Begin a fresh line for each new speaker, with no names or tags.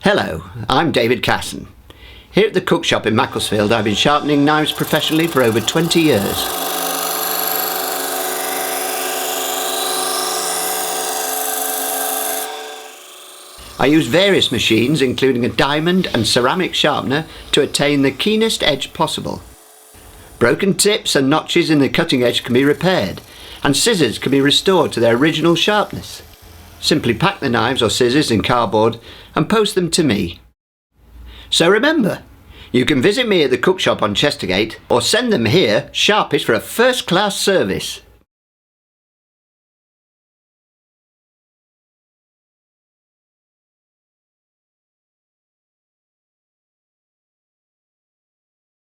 Hello, I'm David Casson. Here at the cook shop in Macclesfield, I've been sharpening knives professionally for over 20 years. I use various machines, including a diamond and ceramic sharpener, to attain the keenest edge possible. Broken tips and notches in the cutting edge can be repaired, and scissors can be restored to their original sharpness. Simply pack the knives or scissors in cardboard and post them to me. So remember, you can visit me at the cook shop on Chestergate or send them here sharpish for a first-class service.